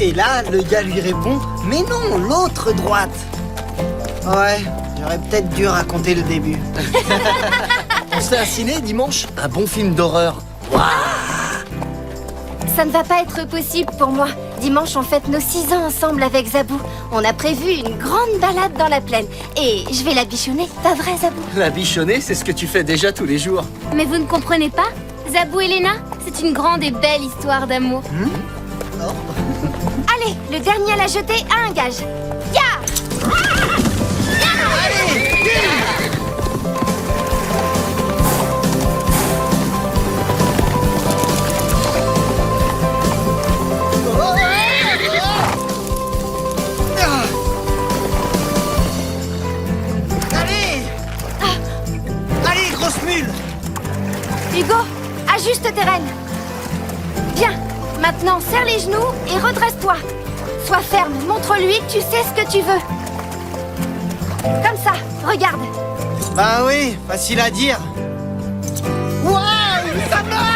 Et là, le gars lui répond, mais non, l'autre droite. Ouais, j'aurais peut-être dû raconter le début. On se fait un ciné dimanche? Un bon film d'horreur. Waouh! Ça ne va pas être possible pour moi. Dimanche, on fête nos 6 ans ensemble avec Zabou. On a prévu une grande balade dans la plaine. Et je vais la bichonner, pas vrai, Zabou? La bichonnée, c'est ce que tu fais déjà tous les jours. Mais vous ne comprenez pas? Zabou et Léna, c'est une grande et belle histoire d'amour. Allez, le dernier à la jeter a un gage. Ya! Allez! Allez, grosse mule! Hugo, ajuste tes rênes. Bien, maintenant serre les genoux et redresse-toi. Sois ferme, montre-lui que tu sais ce que tu veux. Comme ça, regarde. Bah oui, facile à dire. Waouh, ça marche!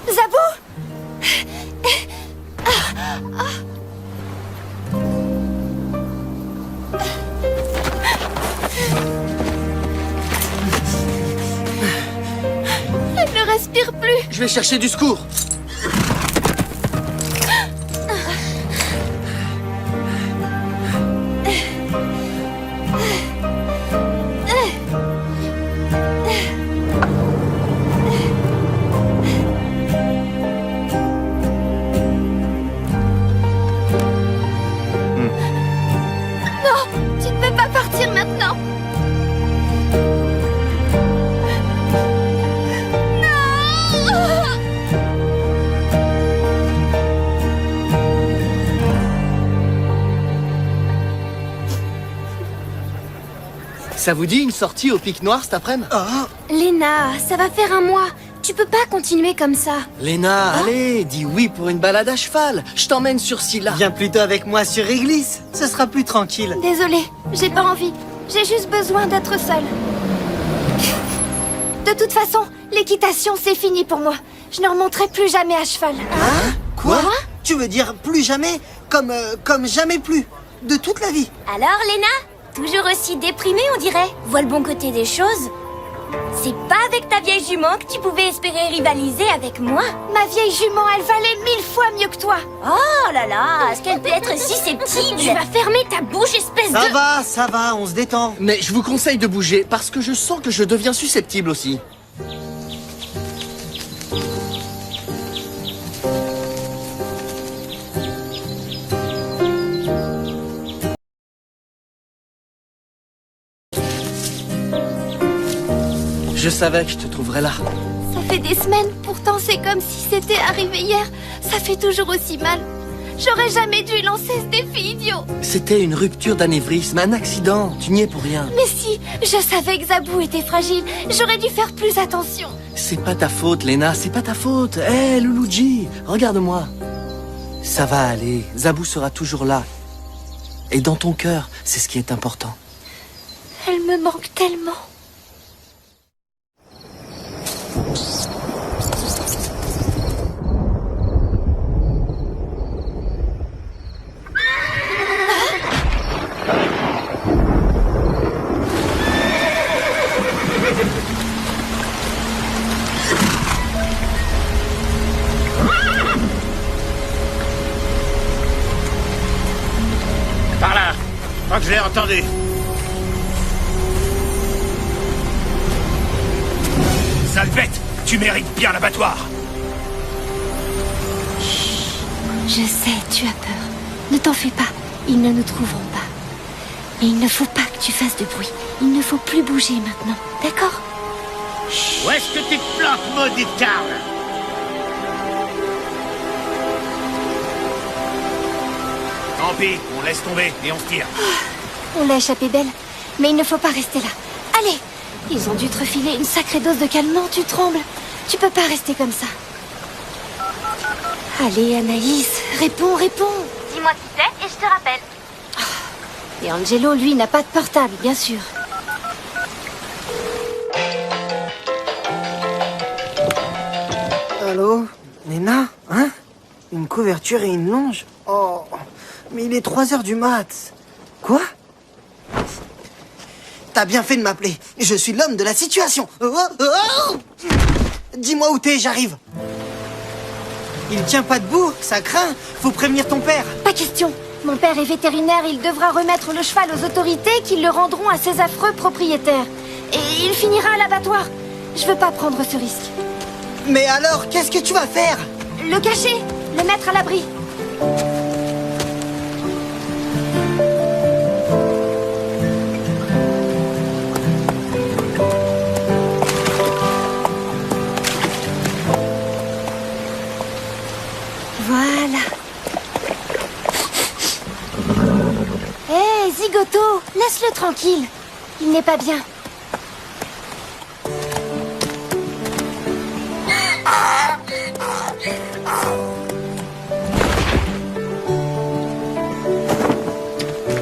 Zabou! Elle ne respire plus. Je vais chercher du secours. Non, tu ne peux pas partir maintenant. Non! Ça vous dit une sortie au Pic Noir cet après-midi? Léna, ça va faire un mois. Tu peux pas continuer comme ça. Léna, allez, dis oui pour une balade à cheval. Je t'emmène sur Scylla. Viens plutôt avec moi sur Réglisse, ce sera plus tranquille. Désolée, j'ai pas envie. J'ai juste besoin d'être seule. De toute façon, l'équitation, c'est fini pour moi. Je ne remonterai plus jamais à cheval. Quoi? Tu veux dire plus jamais? Comme jamais plus? De toute la vie? Alors, Léna? Toujours aussi déprimée, on dirait. Vois le bon côté des choses. C'est pas avec ta vieille jument que tu pouvais espérer rivaliser avec moi. Ma vieille jument, elle valait 1000 fois mieux que toi. Oh là là, est-ce qu'elle peut être susceptible? Tu vas fermer ta bouche, espèce de... Ça va, on se détend. Mais je vous conseille de bouger parce que je sens que je deviens susceptible aussi. Je savais que je te trouverais là. Ça fait des semaines, pourtant c'est comme si c'était arrivé hier. Ça fait toujours aussi mal. J'aurais jamais dû lancer ce défi idiot. C'était une rupture d'anévrisme, un accident. Tu n'y es pour rien. Mais si, je savais que Zabou était fragile. J'aurais dû faire plus attention. C'est pas ta faute, Léna, c'est pas ta faute. Hé, Louloudji, regarde-moi. Ça va aller, Zabou sera toujours là. Et dans ton cœur, c'est ce qui est important. Elle me manque tellement. Par là! Je crois que je l'ai entendu. Sale bête! Tu mérites bien l'abattoir! Je sais, tu as peur. Ne t'en fais pas. Ils ne nous trouveront pas. Et il ne faut pas que tu fasses de bruit. Il ne faut plus bouger maintenant. D'accord? Où est-ce que tu te plantes, maudite Carl? Tant pis, on laisse tomber et on se tire. On l'a échappé belle, mais il ne faut pas rester là. Allez, ils ont dû te refiler une sacrée dose de calmant, tu trembles. Tu peux pas rester comme ça. Allez, Anaïs, réponds. Dis-moi qui c'est et je te rappelle. Et Angelo, lui, n'a pas de portable, bien sûr. Allô? Léna? Hein? Une couverture et une longe? Oh, mais il est 3 heures du mat. Quoi? T'as bien fait de m'appeler. Je suis l'homme de la situation. Dis-moi où t'es, j'arrive. Il tient pas debout, ça craint. Faut prévenir ton père. Pas question. Mon père est vétérinaire, il devra remettre le cheval aux autorités qui le rendront à ses affreux propriétaires. Et il finira à l'abattoir. Je veux pas prendre ce risque. Mais alors, qu'est-ce que tu vas faire? Le cacher, le mettre à l'abri. Voilà. Hé, Zigoto, laisse-le tranquille. Il n'est pas bien.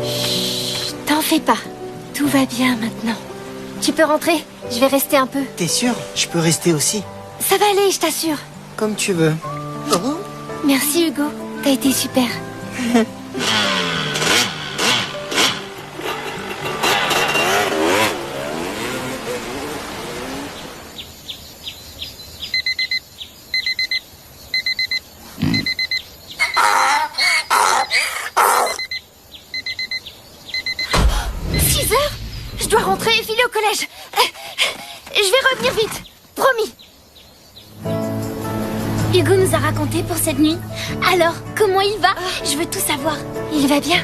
Chut, t'en fais pas. Tout va bien maintenant. Tu peux rentrer, je vais rester un peu. T'es sûr? Je peux rester aussi. Ça va aller, je t'assure. Comme tu veux. Oh. Merci Hugo, t'as été super. 6 heures? Je dois rentrer et filer au collège. Je vais revenir vite, promis. Hugo nous a raconté pour cette nuit. Alors, comment il va? Je veux tout savoir. Il va bien.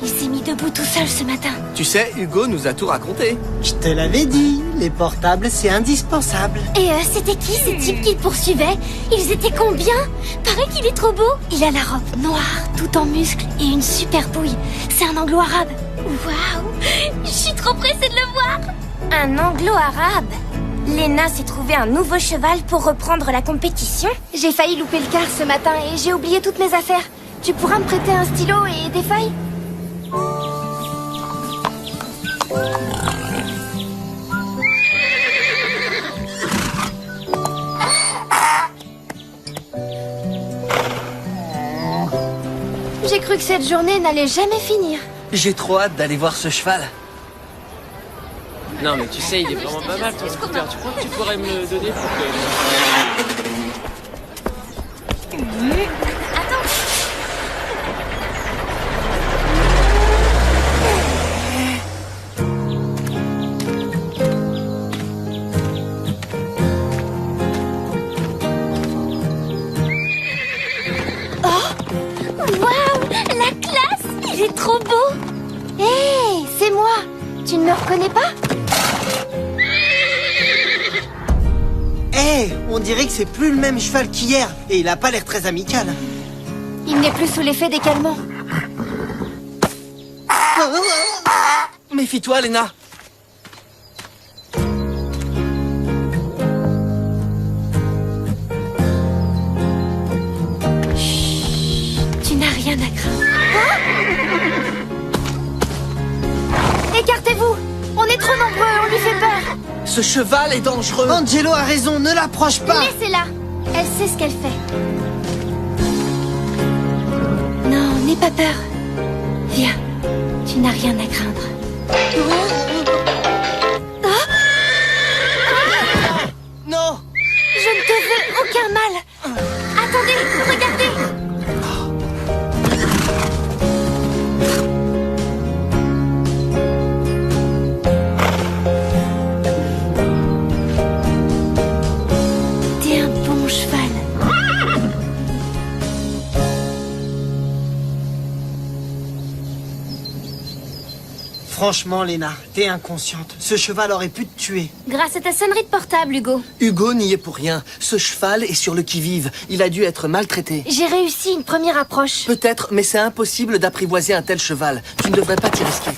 Il s'est mis debout tout seul ce matin. Tu sais, Hugo nous a tout raconté. Je te l'avais dit, les portables, c'est indispensable. Et c'était qui ces types qui le poursuivaient? Ils étaient combien? Paraît qu'il est trop beau. Il a la robe noire, tout en muscles et une super pouille. C'est un anglo-arabe. Waouh! Je suis trop pressée de le voir. Un anglo-arabe? Léna s'est trouvé un nouveau cheval pour reprendre la compétition. J'ai failli louper le car ce matin et j'ai oublié toutes mes affaires. Tu pourras me prêter un stylo et des feuilles? J'ai cru que cette journée n'allait jamais finir. J'ai trop hâte d'aller voir ce cheval. Non mais tu sais, il est vraiment pas mal ton scooter. Tu crois que tu pourrais me le donner pour que... Waouh! La classe! Il est trop beau! Hé, c'est moi. Tu ne me reconnais pas? Hé, on dirait que c'est plus le même cheval qu'hier. Et il a pas l'air très amical. Il n'est plus sous l'effet des calmants. Méfie-toi, Léna. Tu n'as rien à craindre. Écartez-vous! On est trop nombreux, on lui fait peur. Ce cheval est dangereux. Angelo a raison, ne l'approche pas. Laissez-la. Elle sait ce qu'elle fait. Non, n'aie pas peur. Viens, tu n'as rien à craindre. Non. Je ne te veux aucun mal. Attendez, regardez. T'es un bon cheval. Franchement, Léna, t'es inconsciente. Ce cheval aurait pu te tuer. Grâce à ta sonnerie de portable, Hugo. Hugo n'y est pour rien. Ce cheval est sur le qui-vive. Il a dû être maltraité. J'ai réussi une première approche. Peut-être, mais c'est impossible d'apprivoiser un tel cheval. Tu ne devrais pas t'y risquer.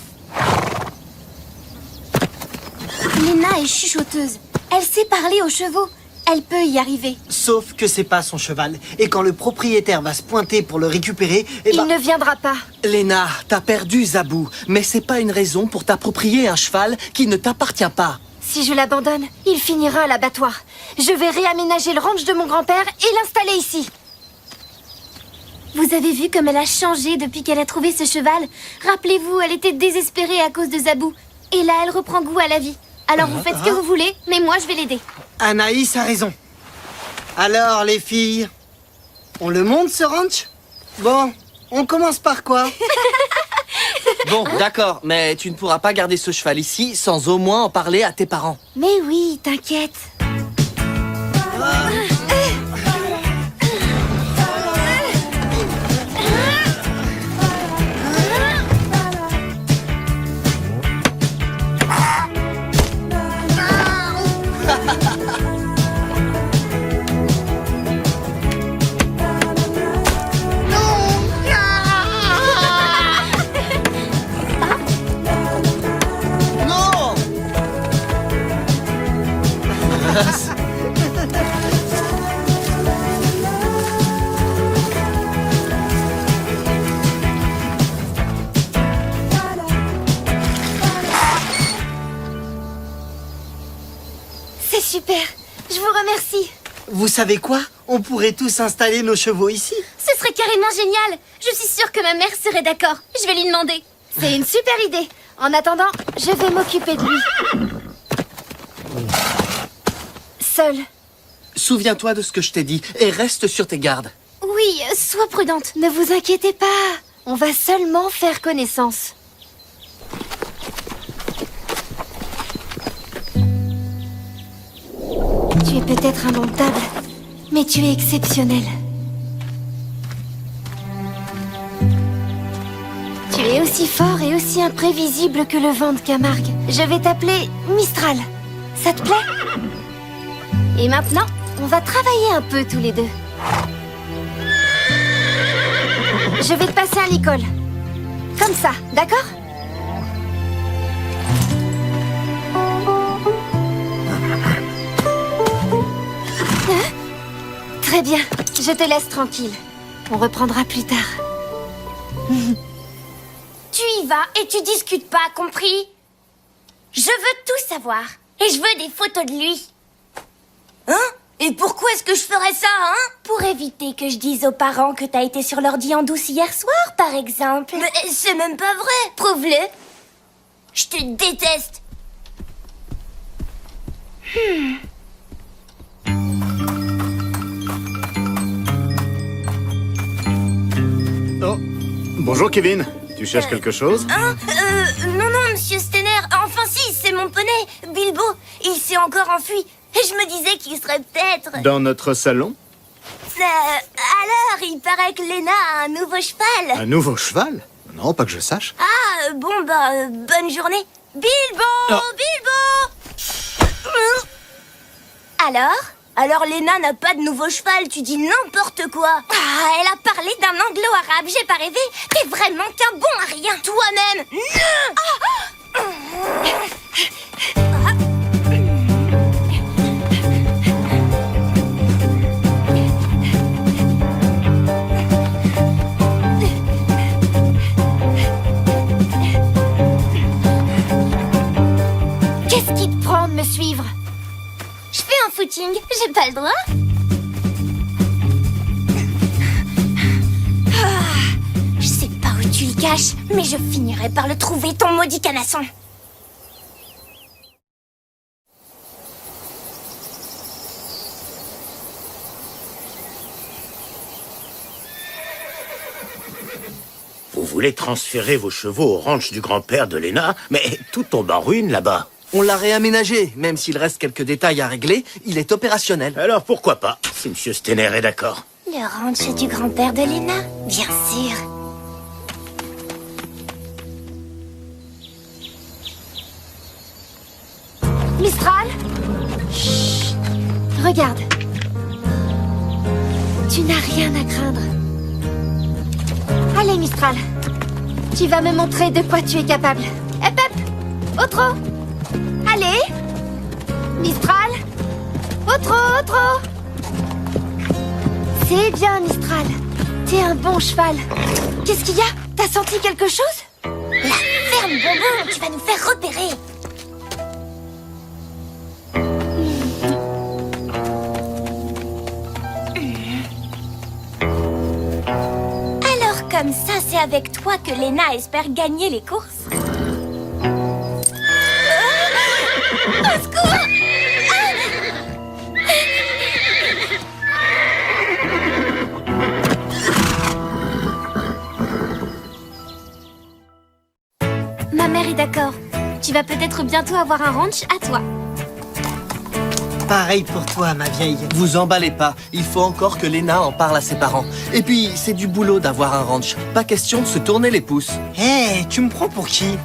Léna est chuchoteuse. Elle sait parler aux chevaux. Elle peut y arriver. Sauf que c'est pas son cheval. Et quand le propriétaire va se pointer pour le récupérer, Il ne viendra pas. Léna, t'as perdu Zabou. Mais c'est pas une raison pour t'approprier un cheval qui ne t'appartient pas. Si je l'abandonne, il finira à l'abattoir. Je vais réaménager le ranch de mon grand-père et l'installer ici. Vous avez vu comme elle a changé depuis qu'elle a trouvé ce cheval? Rappelez-vous, elle était désespérée à cause de Zabou. Et là, elle reprend goût à la vie. Alors vous faites ce que vous voulez, mais moi je vais l'aider. Anaïs a raison. Alors, les filles, on le monte ce ranch? Bon, on commence par quoi? Bon, d'accord, mais tu ne pourras pas garder ce cheval ici sans au moins en parler à tes parents. Mais oui, t'inquiète. C'est super. Je vous remercie. Vous savez quoi? On pourrait tous installer nos chevaux ici. Ce serait carrément génial. Je suis sûre que ma mère serait d'accord. Je vais lui demander. C'est une super idée. En attendant, je vais m'occuper de lui. Seul. Souviens-toi de ce que je t'ai dit et reste sur tes gardes. Oui, sois prudente. Ne vous inquiétez pas. On va seulement faire connaissance. Tu es peut-être indomptable, mais tu es exceptionnel. Tu es aussi fort et aussi imprévisible que le vent de Camargue. Je vais t'appeler Mistral. Ça te plaît? Et maintenant, on va travailler un peu tous les deux. Je vais te passer un licol. Comme ça, d'accord? Très bien, je te laisse tranquille. On reprendra plus tard. Tu y vas et tu discutes pas, compris? Je veux tout savoir. Et je veux des photos de lui. Hein? Et pourquoi est-ce que je ferais ça, hein? Pour éviter que je dise aux parents que t'as été sur l'ordi en douce hier soir, par exemple. Mais c'est même pas vrai. Prouve-le. Je te déteste. Oh, bonjour Kevin. Tu cherches quelque chose? Non, monsieur Stenner. Enfin si, c'est mon poney, Bilbo. Il s'est encore enfui. Et je me disais qu'il serait peut-être... Dans notre salon? Alors, il paraît que Léna a un nouveau cheval. Un nouveau cheval? Non, pas que je sache. Ah, bon, bonne journée. Bilbo! Oh. Bilbo! Alors, Léna n'a pas de nouveau cheval, tu dis n'importe quoi. Ah, elle a parlé d'un anglo-arabe, j'ai pas rêvé. T'es vraiment qu'un bon à rien. Toi-même, non! Qu'est-ce qui te prend de me suivre? Je fais un footing, j'ai pas le droit. Je sais pas où tu le caches, mais je finirai par le trouver, ton maudit canasson. Vous voulez transférer vos chevaux au ranch du grand-père de Léna? Mais tout tombe en ruine là-bas. On l'a réaménagé. Même s'il reste quelques détails à régler, il est opérationnel. Alors pourquoi pas, si Monsieur Stenner est d'accord. Le ranch du grand-père de Léna, bien sûr. Mistral? Chut. Regarde. Tu n'as rien à craindre. Allez, Mistral. Tu vas me montrer de quoi tu es capable. Hep hep! Otro! Allez! Mistral! Otro! C'est bien, Mistral. T'es un bon cheval. Qu'est-ce qu'il y a? T'as senti quelque chose? La ferme, Bonbon, tu vas nous faire repérer. Alors comme ça, c'est avec toi que Léna espère gagner les courses. Au secours! Ma mère est d'accord. Tu vas peut-être bientôt avoir un ranch à toi. Pareil pour toi, ma vieille. Vous emballez pas, il faut encore que Léna en parle à ses parents. Et puis, c'est du boulot d'avoir un ranch. Pas question de se tourner les pouces. Hé, tu me prends pour qui?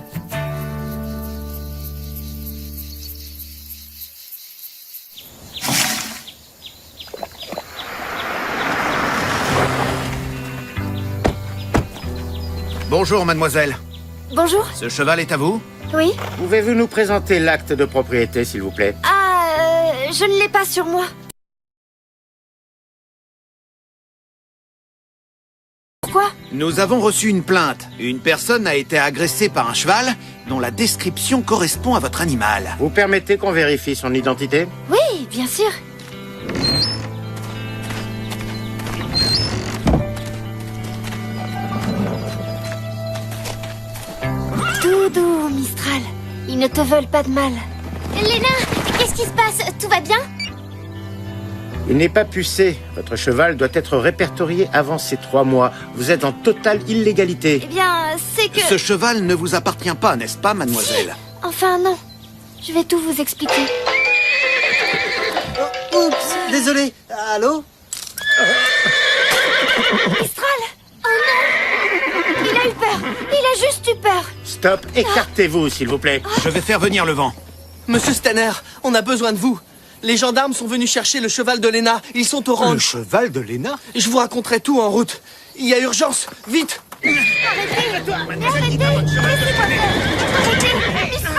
Bonjour, mademoiselle. Bonjour. Ce cheval est à vous? Oui? Pouvez-vous nous présenter l'acte de propriété, s'il vous plaît? Je ne l'ai pas sur moi. Pourquoi? Nous avons reçu une plainte. Une personne a été agressée par un cheval dont la description correspond à votre animal. Vous permettez qu'on vérifie son identité? Oui, bien sûr. Doudou, Mistral. Ils ne te veulent pas de mal. Léna, qu'est-ce qui se passe? Tout va bien? Il n'est pas pucé. Votre cheval doit être répertorié avant ces 3 mois. Vous êtes en totale illégalité. Eh bien, c'est que... Ce cheval ne vous appartient pas, n'est-ce pas, mademoiselle? Enfin, non. Je vais tout vous expliquer. Oh, oups, désolé. Allô? Mistral! Oh non! Il a eu peur. Il a juste eu peur. Stop, écartez-vous, s'il vous plaît. Je vais faire venir le vent. Monsieur Stanner, on a besoin de vous. Les gendarmes sont venus chercher le cheval de Léna. Ils sont au Le ranch. cheval de Léna? Je vous raconterai tout en route. Il y a urgence. Vite! Arrêtez! Laissez-moi faire! Arrêtez! Mistral!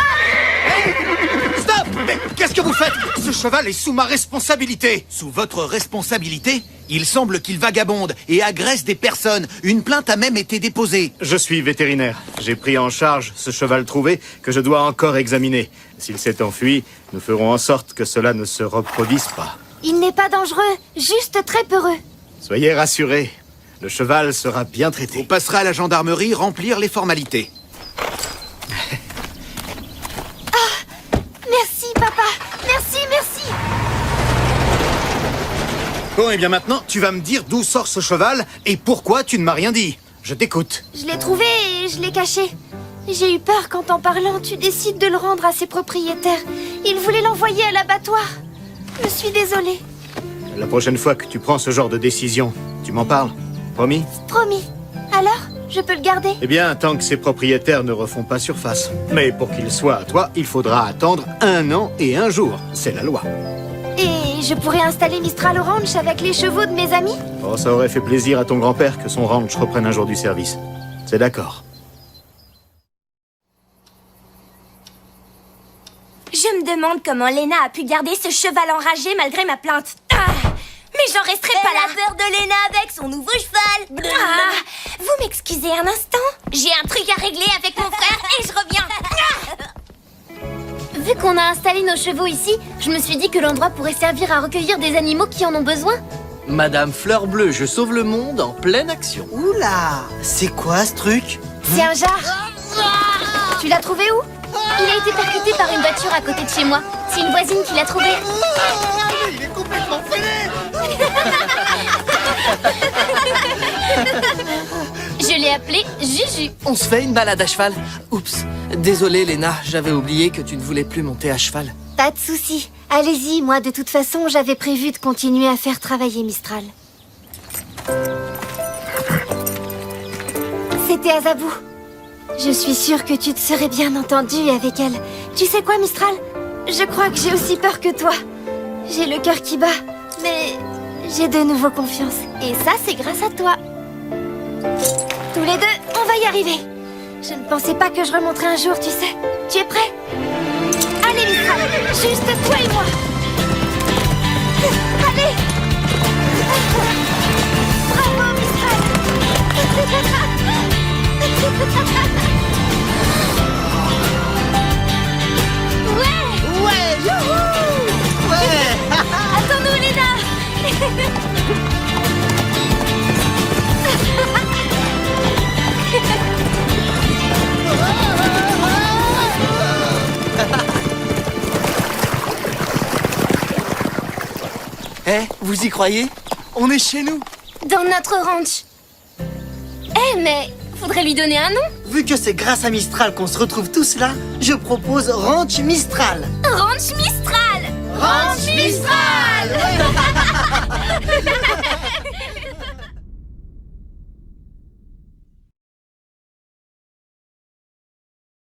Stop! Mais qu'est-ce que vous faites? Ce cheval est sous ma responsabilité. Sous votre responsabilité? Il semble qu'il vagabonde et agresse des personnes. Une plainte a même été déposée. Je suis vétérinaire. J'ai pris en charge ce cheval trouvé que je dois encore examiner. S'il s'est enfui, nous ferons en sorte que cela ne se reproduise pas. Il n'est pas dangereux, juste très peureux. Soyez rassurés, le cheval sera bien Vous traité. passerez à la gendarmerie remplir les formalités. Merci, papa. Merci. Bon, et bien maintenant, tu vas me dire d'où sort ce cheval et pourquoi tu ne m'as rien dit. Je t'écoute. Je l'ai trouvé et je l'ai caché. J'ai eu peur quand en parlant, tu décides de le rendre à ses propriétaires. Il voulait l'envoyer à l'abattoir. Je suis désolée. La prochaine fois que tu prends ce genre de décision, tu m'en parles. Promis? Promis. Alors, je peux le garder? Eh bien, tant que ses propriétaires ne refont pas surface. Mais pour qu'il soit à toi, il faudra attendre 1 an et 1 jour. C'est la loi. Et je pourrais installer Mistral au ranch avec les chevaux de mes amis? Oh, ça aurait fait plaisir à ton grand-père que son ranch reprenne un jour du service. C'est d'accord. Je me demande comment Léna a pu garder ce cheval enragé malgré ma plainte. Ah, mais j'en resterai pas là. La peur de Léna avec son nouveau cheval. Ah, vous m'excusez un instant? J'ai un truc à régler avec mon frère et je reviens. Vu qu'on a installé nos chevaux ici, je me suis dit que l'endroit pourrait servir à recueillir des animaux qui en ont besoin. Madame Fleur Bleue, je sauve le monde en pleine action. Oula, c'est quoi ce truc? C'est un jar. Tu l'as trouvé où? Il a été percuté par une voiture à côté de chez moi. C'est une voisine qui l'a trouvé. Il est complètement fêlé. Je l'ai appelé Juju. On se fait une balade à cheval. Oups, désolé Léna, j'avais oublié que tu ne voulais plus monter à cheval. Pas de souci. Allez-y, moi de toute façon, j'avais prévu de continuer à faire travailler Mistral. C'était Azabou. Je suis sûre que tu te serais bien entendu avec elle. Tu sais quoi, Mistral? je crois que j'ai aussi peur que toi. J'ai le cœur qui bat, mais j'ai de nouveau confiance. Et ça, c'est grâce à toi. Tous les deux, on va y arriver. Je ne pensais pas que je remonterais un jour, tu sais. Tu es prêt? Allez, Mistral, juste toi et moi. Allez! Bravo, Mistral! Ouais! Ouais, youhou! Ouais! Attends-nous, Léna! Eh, vous y croyez? On est chez nous. Dans notre ranch. Eh, mais faudrait lui donner un nom. Vu que c'est grâce à Mistral qu'on se retrouve tous là, je propose Ranch Mistral. Ranch Mistral. Ranch Mistral!